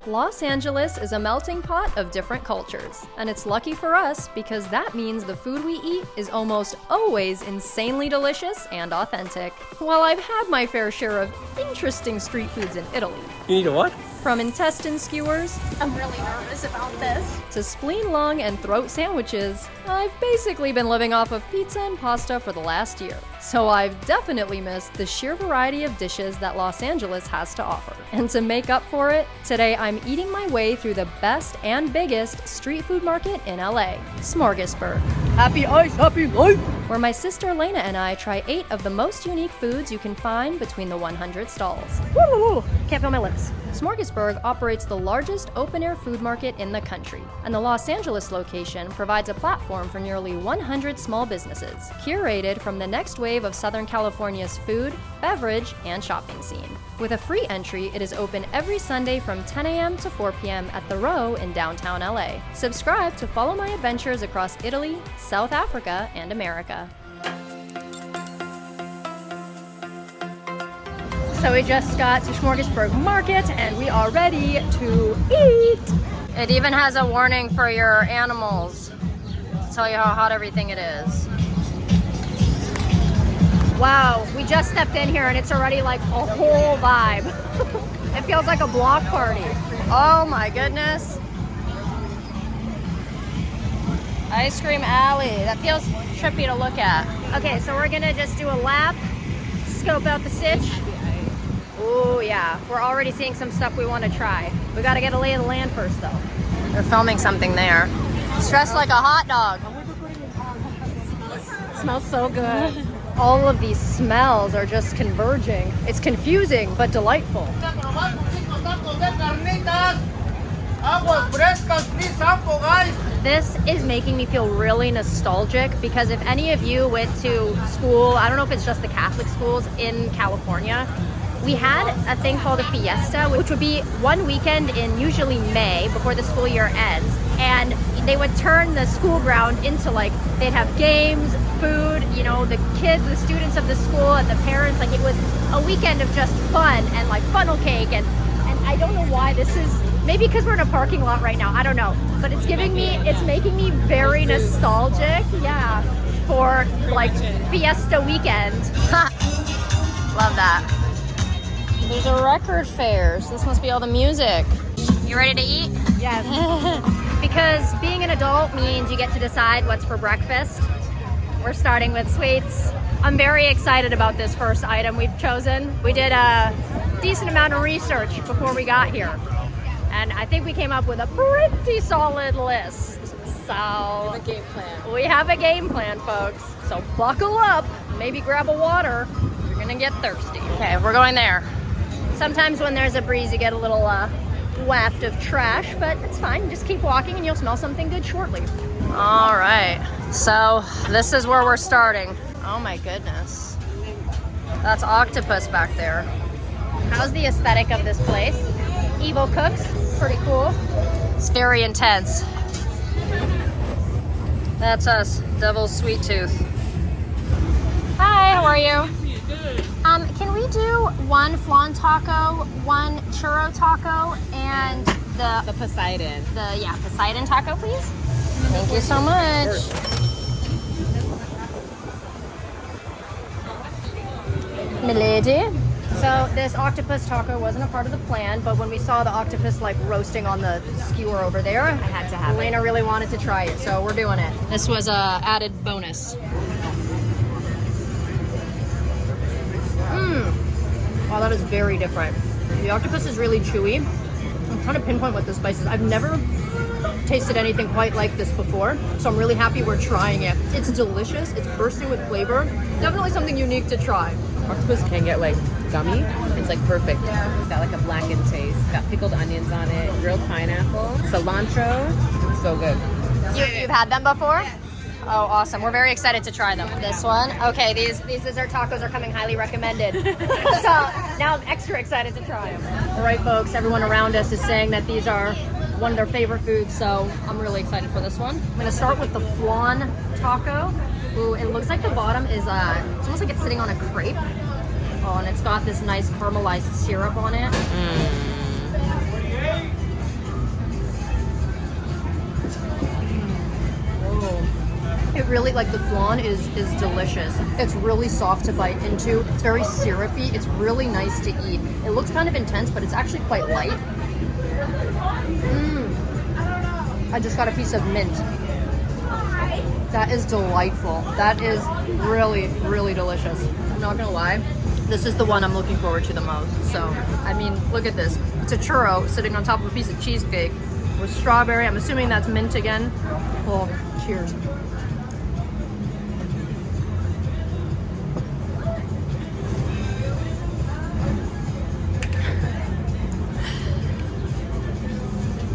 Los Angeles is a melting pot of different cultures, and it's lucky for us because that means the food we eat is almost always insanely delicious and authentic. While I've had my fair share of interesting street foods in Italy. You need a what? From intestine skewers, I'm really nervous about this, to spleen, lung, and throat sandwiches, I've basically been living off of pizza and pasta for the last year. So I've definitely missed the sheer variety of dishes that Los Angeles has to offer. And to make up for it, today I'm eating my way through the best and biggest street food market in LA, Smorgasburg. Happy eyes, happy life! Where my sister Lena and I try 8 of the most unique foods you can find between the 100 stalls. Woo! Can't feel my lips. Smorgasburg operates the largest open-air food market in the country, and the Los Angeles location provides a platform for nearly 100 small businesses, curated from the next wave of Southern California's food, beverage, and shopping scene. With a free entry, it is open every Sunday from 10 a.m. to 4 p.m. at The Row in downtown LA. Subscribe to follow my adventures across Italy, South Africa, and America. So we just got to Smorgasburg Market and we are ready to eat. It even has a warning for your animals to tell you how hot everything it is. Wow, we just stepped in here and it's already like a whole vibe. It feels like a block party. Oh my goodness. Ice cream alley. That feels trippy to look at. Okay, so we're gonna just do a lap, scope out the sitch. Oh yeah, we're already seeing some stuff we want to try. We gotta get a lay of the land first though. They're filming something there. It's dressed like a hot dog. It smells so good. All of these smells are just converging. It's confusing but delightful. This is making me feel really nostalgic because if any of you went to school, I don't know if it's just the Catholic schools in California, we had a thing called a fiesta, which would be one weekend in usually May before the school year ends. And they would turn the school ground into like, they'd have games, food, you know, the kids, the students of the school and the parents, like it was a weekend of just fun and like funnel cake. And I don't know why this is, maybe because we're in a parking lot right now, I don't know. But it's giving me, it's making me very nostalgic, yeah, for like fiesta weekend. Love that. There's a record fair, so this must be all the music. You ready to eat? Yes. Because being an adult means you get to decide what's for breakfast. We're starting with sweets. I'm very excited about this first item we've chosen. We did a decent amount of research before we got here. And I think we came up with a pretty solid list. So We have a game plan. we have a game plan, folks. So buckle up, maybe grab a water. You're gonna get thirsty. Okay, we're going there. Sometimes when there's a breeze, you get a little waft of trash, but it's fine. Just keep walking and you'll smell something good shortly. All right, so this is where we're starting. Oh my goodness. That's octopus back there. How's the aesthetic of this place? Evil cooks, pretty cool. It's very intense. That's us, Devil's Sweet Tooth. Hi, how are you? Can we do one flan taco, one churro taco, and The Poseidon. the Poseidon taco, please? Thank you so much. Milady. So this octopus taco wasn't a part of the plan, but when we saw the octopus like roasting on the skewer over there, I had to have it. Elena really wanted to try it, so we're doing it. This was a added bonus. Wow, that is very different. The octopus is really chewy. I'm trying to pinpoint what the spice is. I've never tasted anything quite like this before, so I'm really happy we're trying it. It's delicious. It's bursting with flavor. Definitely something unique to try. Octopus can get like gummy. It's like perfect. It's got like a blackened taste. It's got pickled onions on it, grilled pineapple, cilantro. It's so good. You've had them before? Oh, awesome. We're very excited to try them. This one? Okay, These dessert tacos are coming highly recommended. So now I'm extra excited to try them. All right, folks, everyone around us is saying that these are one of their favorite foods, so I'm really excited for this one. I'm gonna start with the flan taco. Ooh, it looks like the bottom is, it's almost like it's sitting on a crepe. Oh, and it's got this nice caramelized syrup on it. really like the flan is delicious. It's really soft to bite into. It's very syrupy. It's really nice to eat. It looks kind of intense, but it's actually quite light. I just got a piece of mint. That is delightful. That is really, really delicious. I'm not gonna lie. This is the one I'm looking forward to the most. So, I mean, look at this. It's a churro sitting on top of a piece of cheesecake with strawberry. I'm assuming that's mint again. Well, cheers.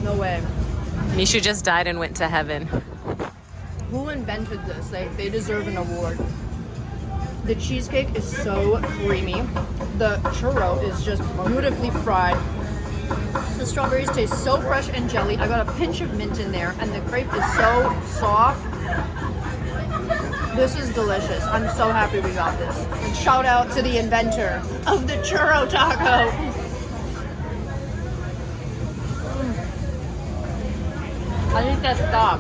No way. Mishu just died and went to heaven. Who invented this? They deserve an award. The cheesecake is so creamy. The churro is just beautifully fried. The strawberries taste so fresh and jelly. I got a pinch of mint in there, and the crepe is so soft. This is delicious. I'm so happy we got this. And shout out to the inventor of the churro taco. I need to stop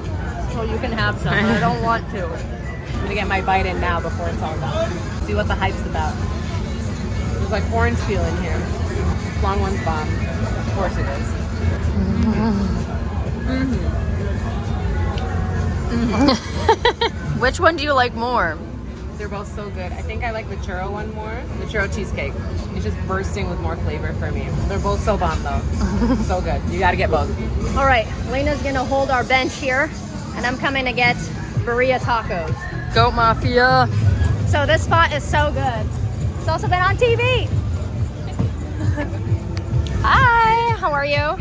so you can have some, but I don't want to. I'm gonna get my bite in now before it's all done. See what the hype's about. There's like orange peel in here. Long one's bomb. Of course it is. Which one do you like more? They're both so good. I think I like the churro one more. The churro cheesecake. It's just bursting with more flavor for me. They're both so bomb though. So good. You gotta get both. All right, Lena's gonna hold our bench here, and I'm coming to get birria tacos. Goat Mafia. So this spot is so good. It's also been on TV. Hi, how are you?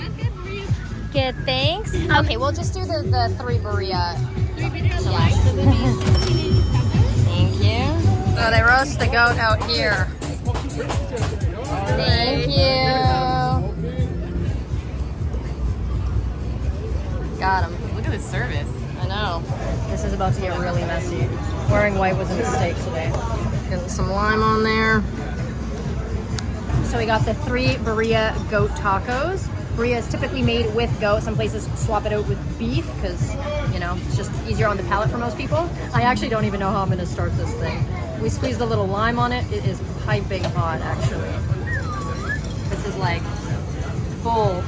Good, thanks. Okay, we'll just do the 3 birria. Thank you. So they roast the goat out here. Thank you. Got him. Look at the service. I know. This is about to get really messy. Wearing white was a mistake today. Getting some lime on there. So we got the 3 birria goat tacos. Birria is typically made with goat. Some places swap it out with beef because, you know, it's just easier on the palate for most people. I actually don't even know how I'm going to start this thing. We squeezed a little lime on it. It is piping hot, actually. This is like full.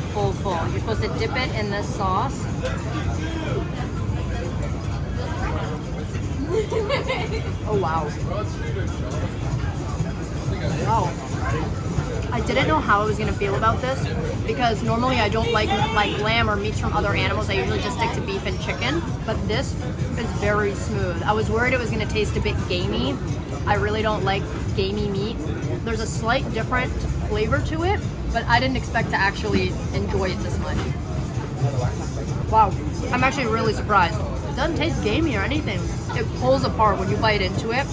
You're supposed to dip it in this sauce. Oh, wow. Wow. I didn't know how I was going to feel about this because normally I don't like lamb or meats from other animals. I usually just stick to beef and chicken, but this is very smooth. I was worried it was going to taste a bit gamey. I really don't like gamey meat. There's a slight different flavor to it, but I didn't expect to actually enjoy it this much. Wow, I'm actually really surprised. It doesn't taste gamey or anything. It pulls apart when you bite into it.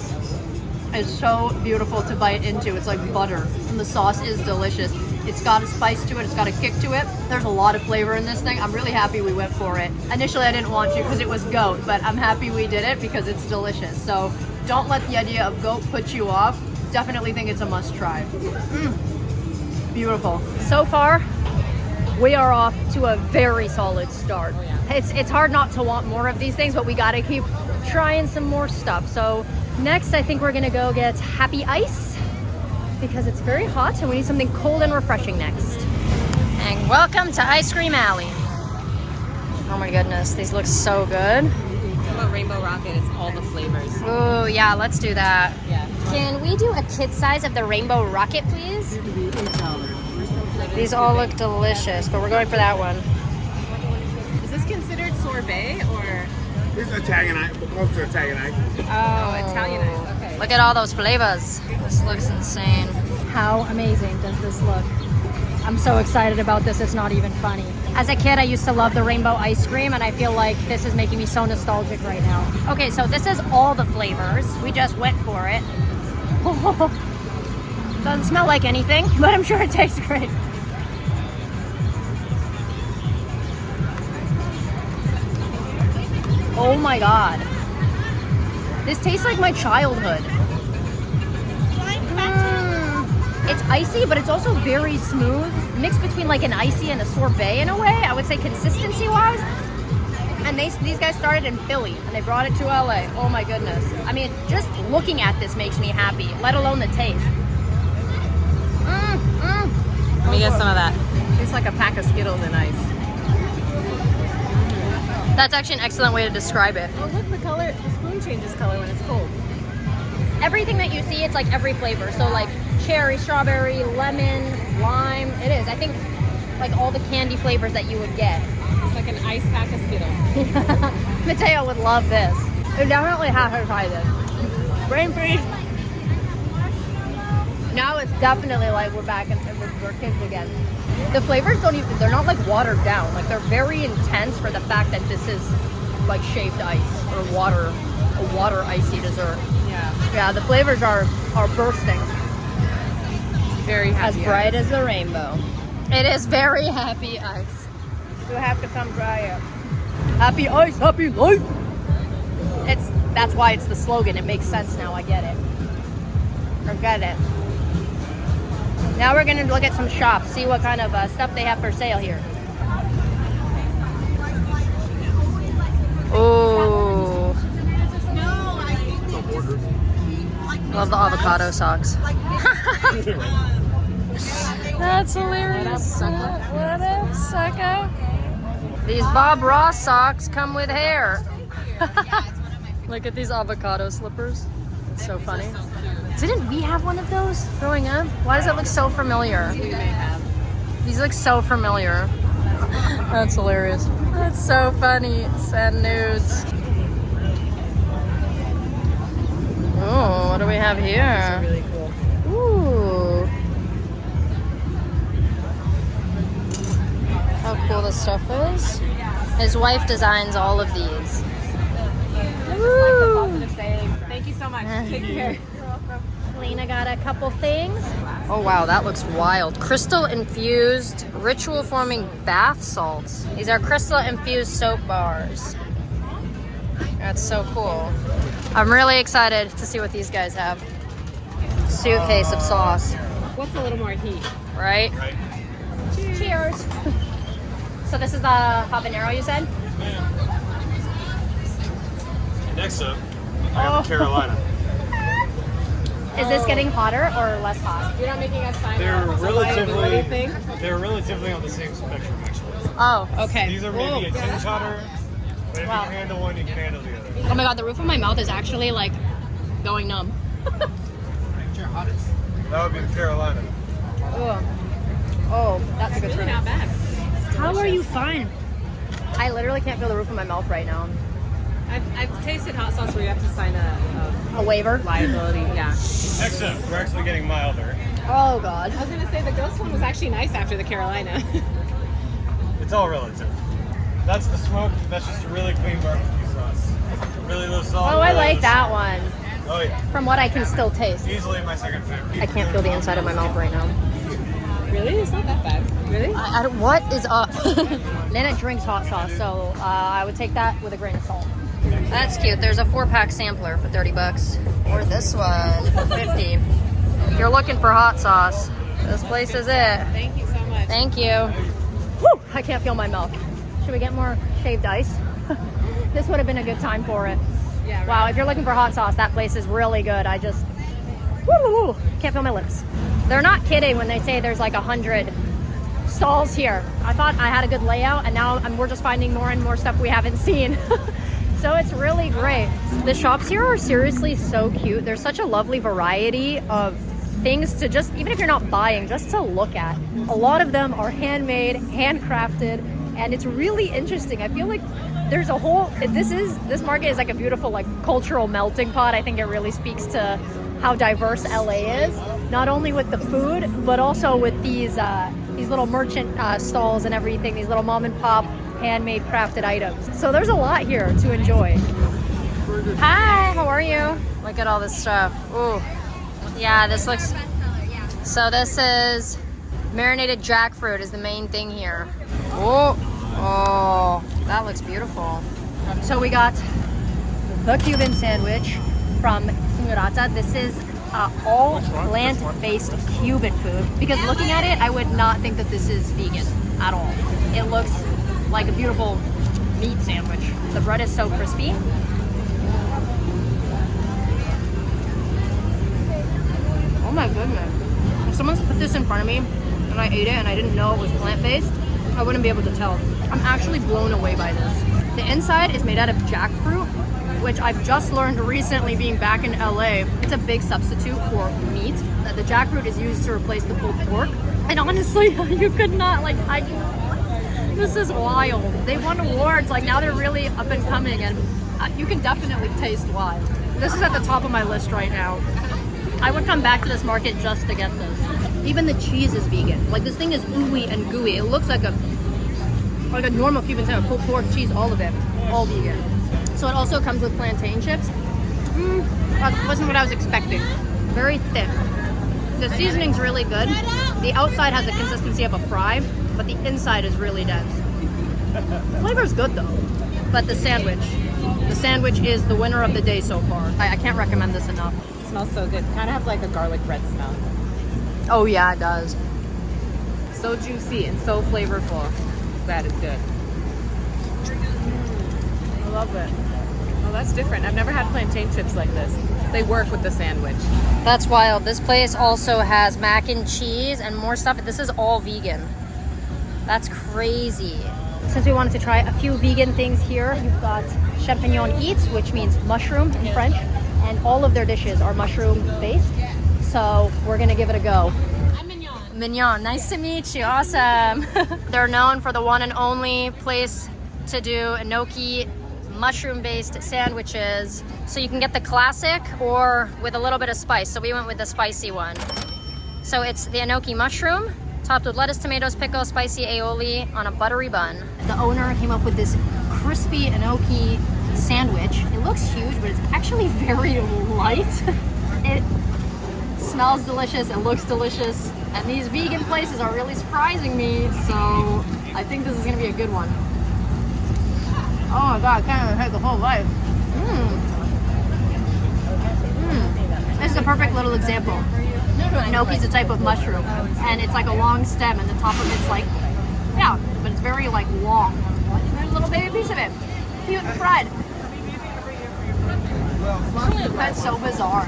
It's so beautiful to bite into. It's like butter, and the sauce is delicious. It's got a spice to it. It's got a kick to it. There's a lot of flavor in this thing. I'm really happy we went for it. Initially, I didn't want to because it was goat, but I'm happy we did it because it's delicious. So don't let the idea of goat put you off. Definitely think it's a must try. Beautiful. So far, we are off to a very solid start. It's hard not to want more of these things, but we gotta keep trying some more stuff. So next, I think we're gonna go get Happy Ice because it's very hot and we need something cold and refreshing next. And welcome to Ice Cream Alley. Oh my goodness, these look so good. What about Rainbow Rocket? It's all the flavors. Ooh, yeah, let's do that. Yeah. Can we do a kid size of the Rainbow Rocket, please? These all look delicious, but we're going for that one. Is this considered sorbet or? This is Italian ice, close to Italian ice. Oh, Italian ice. Okay. Look at all those flavors. This looks insane. How amazing does this look? I'm so excited about this, it's not even funny. As a kid, I used to love the rainbow ice cream, and I feel like this is making me so nostalgic right now. Okay, so this is all the flavors. We just went for it. Doesn't smell like anything, but I'm sure it tastes great. Oh my god. This tastes like my childhood. It's icy, but it's also very smooth. Mixed between like an icy and a sorbet in a way. I would say consistency-wise. And these guys started in Philly and they brought it to LA. Oh my goodness. I mean, just looking at this makes me happy, let alone the taste. Let me get some of that. Tastes like a pack of Skittles and ice. That's actually an excellent way to describe it. Oh, look, the color, the spoon changes color when it's cold. Everything that you see, it's like every flavor. So like cherry, strawberry, lemon, lime. It is. I think like all the candy flavors that you would get. It's like an ice pack of Skittles. Mateo would love this. You definitely have to try this. Brain free. Now it's definitely like we're back and we're kids again. The flavors they're not like watered down. Like they're very intense for the fact that this is like shaved ice or a water icy dessert. Yeah. Yeah, the flavors are bursting. Very happy. As bright as the rainbow. It is very happy ice. You have to come try it. Happy ice, happy life. That's why it's the slogan. It makes sense now. I get it. Now we're gonna look at some shops, see what kind of stuff they have for sale here. Oh, love the avocado socks. That's hilarious. What up, sucker? These Bob Ross socks come with hair. Look at these avocado slippers. It's so funny. Didn't we have one of those growing up? Why does it look so familiar? We may have. These look so familiar. That's hilarious. That's so funny. Send nudes. Oh, what do we have here? These are really cool. Ooh. How cool this stuff is. His wife designs all of these. Woo! Thank you so much. Take care. Lena got a couple things. Oh wow, that looks wild. Crystal infused ritual forming bath salts. These are crystal infused soap bars. That's so cool. I'm really excited to see what these guys have. Suitcase of sauce, What's a little more heat? right? Cheers. So this is the habanero you said? Next up, I have Carolina. Is this getting hotter or less hot? You're not making us sign They're up. So why do anything? relatively on the same spectrum, actually. Oh, okay. These are maybe a tinge hotter, but if Wow. you can handle one, you can handle the other. Oh my god, the roof of my mouth is actually like going numb. That would be the Carolina. Oh, that's a good Really one. not bad. How are you fine? I literally can't feel the roof of my mouth right now. I've tasted hot sauce where you have to sign A waiver? liability. Yeah. Next up, we're actually getting milder. Oh god. I was gonna say the ghost one was actually nice after the Carolina. It's all relative. That's the smoke. That's just a really clean barbecue sauce. Really low salt. Oh, I really like low that salt. one. Oh yeah. From what I can still taste. Easily my second favorite. I can't feel the inside of my mouth right now. Really? It's not that bad. Really? What is up? Lena drinks hot sauce, so I would take that with a grain of salt. That's cute. There's a 4-pack sampler for 30 bucks. Or this one for 50. If you're looking for hot sauce, this place is it. Thank you so much. Thank you. Whew, I can't feel my mouth. Should we get more shaved ice? This would have been a good time for it. Yeah. Right. Wow, if you're looking for hot sauce, that place is really good. I just woo, can't feel my lips. They're not kidding when they say there's like 100 stalls here. I thought I had a good layout, and now we're just finding more and more stuff we haven't seen. So it's really great. The shops here are seriously so cute. There's such a lovely variety of things to just, even if you're not buying, just to look at. A lot of them are handmade, handcrafted, and it's really interesting. I feel like there's a whole, this market is like a beautiful like cultural melting pot. I think it really speaks to how diverse LA is, not only with the food, but also with these little merchant stalls and everything, these little mom and pop handmade crafted items. So there's a lot here to enjoy. Hi, how are you? Look at all this stuff. Ooh, yeah, this looks, so this is marinated jackfruit is the main thing here. Oh, that looks beautiful. So we got the Cuban sandwich from Señoreata. This is all plant-based Cuban food, because looking at it, I would not think that this is vegan at all. It looks like a beautiful meat sandwich. The bread is so crispy. Oh my goodness. If someone's put this in front of me and I ate it and I didn't know it was plant-based, I wouldn't be able to tell. I'm actually blown away by this. The inside is made out of jackfruit, which I've just learned recently being back in LA. It's a big substitute for meat. The jackfruit is used to replace the pulled pork. And honestly, you could not, like, this is wild. They won awards, like now they're really up and coming, and you can definitely taste why. This is at the top of my list right now. I would come back to this market just to get this. Even the cheese is vegan. Like this thing is ooey and gooey. It looks like a normal Cuban sandwich, pulled pork, cheese, all of it, all vegan. So it also comes with plantain chips. That wasn't what I was expecting. Very thick. The seasoning's really good. The outside has the consistency of a fry, but the inside is really dense. The flavor's good though. But the sandwich is the winner of the day so far. I can't recommend this enough. It smells so good. Kind of have like a garlic bread smell. Oh yeah, it does. So juicy and so flavorful. That is good. I love it. Oh, that's different. I've never had plantain chips like this. They work with the sandwich. That's wild. This place also has mac and cheese and more stuff. This is all vegan. That's crazy. Since we wanted to try a few vegan things here, you've got Champignon Eats, which means mushroom in French, and all of their dishes are mushroom based. So we're gonna give it a go. I'm Mignon. Mignon, nice to meet you. Awesome. They're known for the one and only place to do enoki mushroom-based sandwiches. So you can get the classic or with a little bit of spice. So we went with the spicy one. So it's the enoki mushroom, topped with lettuce, tomatoes, pickles, spicy aioli on a buttery bun. The owner came up with this crispy enoki sandwich. It looks huge, but it's actually very light. It smells delicious, it looks delicious, and these vegan places are really surprising me, so I think this is gonna be a good one. Oh my god, I can't even take the whole life. This is a perfect little example. Enoki is a type of mushroom, and it's like a long stem, and the top of it's like, yeah, but it's very like long. There's a little baby piece of it. Cute and fried. That's so bizarre,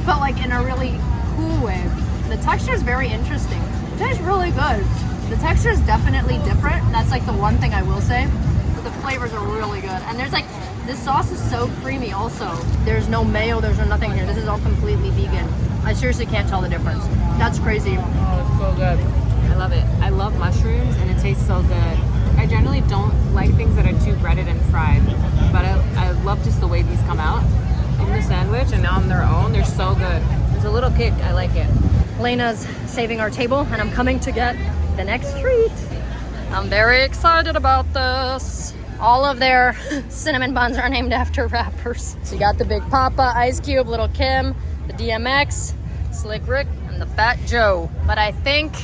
but like in a really cool way. The texture is very interesting. It tastes really good. The texture is definitely different. That's like the one thing I will say. But the flavors are really good. And there's like, this sauce is so creamy also. There's no mayo, there's no nothing here. This is all completely vegan. I seriously can't tell the difference. That's crazy. Oh, it's so good. I love it. I love mushrooms and it tastes so good. I generally don't like things that are too breaded and fried, but I love just the way these come out in the sandwich and on their own. They're so good. There's a little kick. I like it. Lena's saving our table and I'm coming to get the next treat. I'm very excited about this. All of their cinnamon buns are named after rappers. So you got the Big Papa, Ice Cube, Little Kim, the DMX, Slick Rick, and the Fat Joe. But I think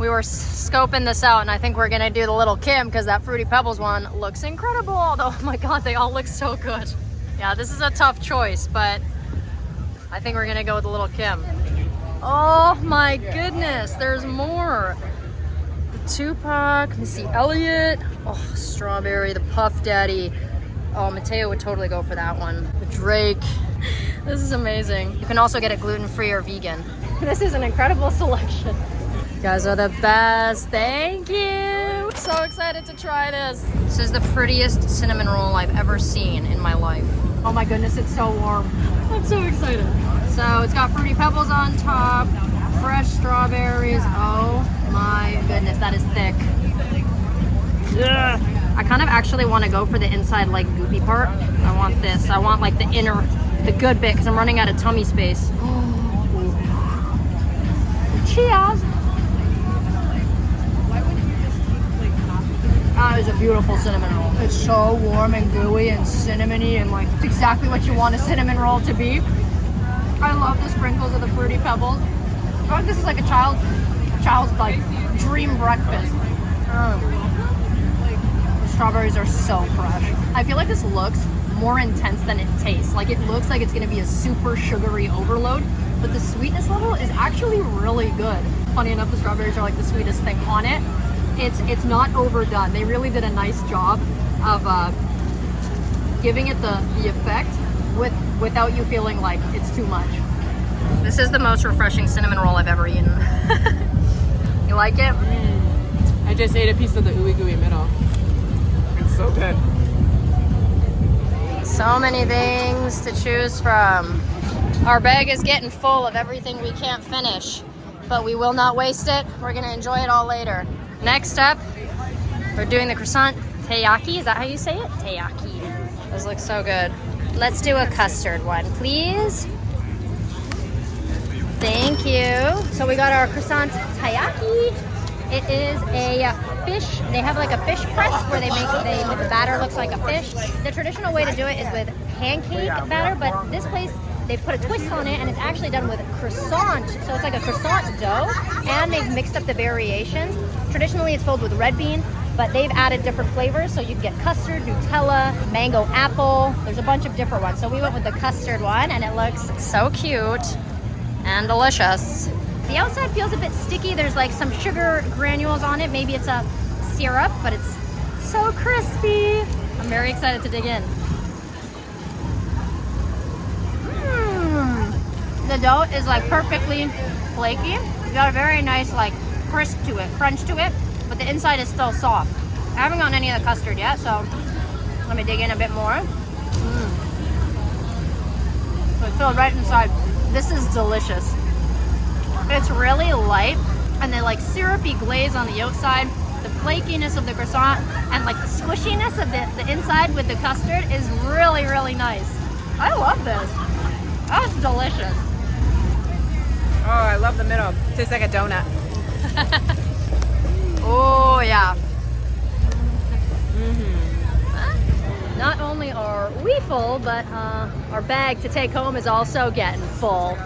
we were scoping this out and I think we're gonna do the Little Kim because that Fruity Pebbles one looks incredible. Although, oh my God, they all look so good. Yeah, this is a tough choice, but I think we're gonna go with the Little Kim. Oh my goodness, there's more. The Tupac, Missy Elliott, oh, Strawberry, the Puff Daddy. Oh, Mateo would totally go for that one. The Drake. This is amazing. You can also get it gluten-free or vegan. This is an incredible selection. You guys are the best. Thank you. So excited to try this. This is the prettiest cinnamon roll I've ever seen in my life. Oh my goodness, it's so warm. I'm so excited. So it's got Fruity Pebbles on top, fresh strawberries. Oh my goodness, that is thick. Ugh. I kind of actually want to go for the inside like goopy part. I want this. I want like the inner, the good bit because I'm running out of tummy space. Cheers. That is a beautiful cinnamon roll. It's so warm and gooey and cinnamony and like it's exactly what you want a cinnamon roll to be. I love the sprinkles of the Fruity Pebbles. I feel like this is like a child's like dream breakfast. The strawberries are so fresh. I feel like this looks more intense than it tastes. Like it looks like it's gonna be a super sugary overload, but the sweetness level is actually really good. Funny enough, the strawberries are like the sweetest thing on it. it's not overdone. They really did a nice job of giving it the effect without you feeling like it's too much. This is the most refreshing cinnamon roll I've ever eaten. You like it? I just ate a piece of the ooey gooey middle. It's so good. So many things to choose from. Our bag is getting full of everything we can't finish, but we will not waste it. We're gonna enjoy it all later. Next up, we're doing the Croissant Taiyaki. Is that how you say it? Taiyaki. Those look so good. Let's do a custard one, please. Thank you. So we got our Croissant Taiyaki. It is a fish. They have like a fish press where the batter looks like a fish. The traditional way to do it is with pancake batter, but this place, they put a twist on it and it's actually done with croissant. So it's like a croissant dough and they've mixed up the variations. Traditionally it's filled with red bean, but they've added different flavors. So you can get custard, Nutella, mango apple. There's a bunch of different ones. So we went with the custard one and it looks so cute and delicious. The outside feels a bit sticky. There's like some sugar granules on it. Maybe it's a syrup, but it's so crispy. I'm very excited to dig in. The dough is like perfectly flaky. You got a very nice like crisp to it, crunch to it, but the inside is still soft. I haven't gotten any of the custard yet, so let me dig in a bit more. So it's filled right inside. This is delicious. It's really light, and the like syrupy glaze on the outside, the flakiness of the croissant, and like the squishiness of the inside with the custard is really, really nice. I love this. That's delicious. Oh, I love the middle. It tastes like a donut. Oh yeah. Not only are we full, but our bag to take home is also getting full.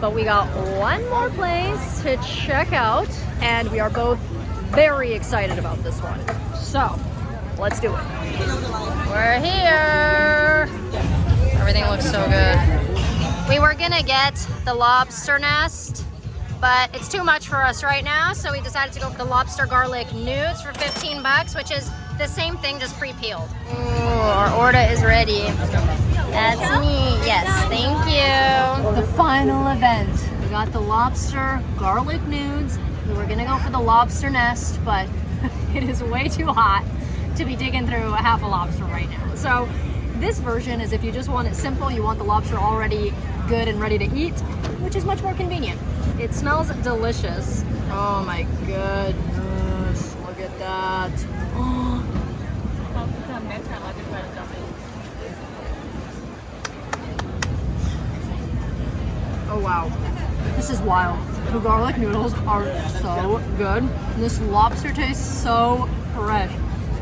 But we got one more place to check out, and we are both very excited about this one. So, let's do it. We're here. Everything looks so good. We were gonna get the lobster nest, but it's too much for us right now, so we decided to go for the lobster garlic nudes for 15 bucks, which is the same thing, just pre-peeled. Ooh, our order is ready. That's me. Yes, thank you. The final event. We got the lobster garlic nudes. We were gonna go for the lobster nest, but it is way too hot to be digging through a half a lobster right now. So this version is if you just want it simple, you want the lobster already good and ready to eat, which is much more convenient. It smells delicious. Oh my goodness, look at that. Oh wow, this is wild. The garlic noodles are so good. This lobster tastes so fresh.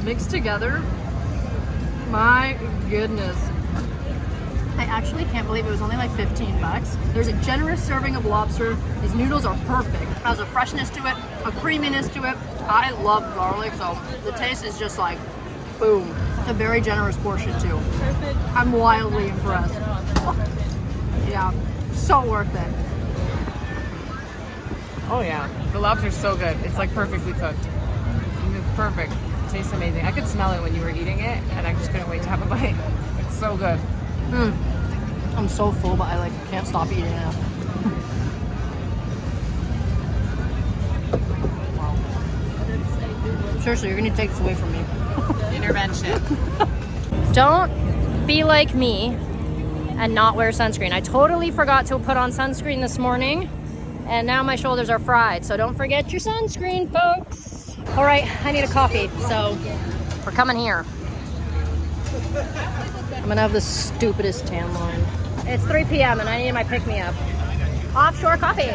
Mixed together, my goodness. I actually can't believe it was only like 15 bucks. There's a generous serving of lobster. These noodles are perfect. It has a freshness to it, a creaminess to it. I love garlic, so the taste is just like, boom. It's a very generous portion too. I'm wildly impressed. Yeah, so worth it. Oh yeah, the lobster's so good. It's like perfectly cooked. It's perfect. It tastes amazing. I could smell it when you were eating it, and I just couldn't wait to have a bite. It's so good. I'm so full, but I can't stop eating now. Wow. Seriously, you're gonna take this away from me. Intervention. Don't be like me and not wear sunscreen. I totally forgot to put on sunscreen this morning, and now my shoulders are fried. So don't forget your sunscreen, folks. All right, I need a coffee, so we're coming here. I'm gonna have the stupidest tan line. It's 3 p.m. and I need my pick-me-up. Offshore Coffee.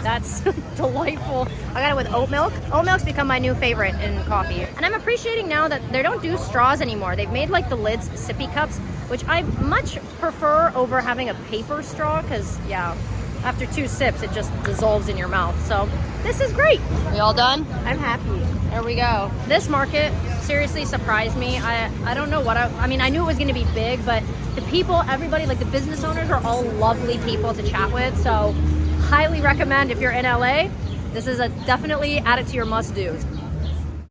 That's delightful. I got it with oat milk. Oat milk's become my new favorite in coffee. And I'm appreciating now that they don't do straws anymore. They've made like the lids sippy cups, which I much prefer over having a paper straw, because yeah, after 2 sips it just dissolves in your mouth. So this is great. We all done? I'm happy. There we go. This market seriously surprised me. I don't know what I mean, I knew it was gonna be big, but the people, everybody, like the business owners are all lovely people to chat with. So highly recommend if you're in LA, This is a definitely add it to your must-dos.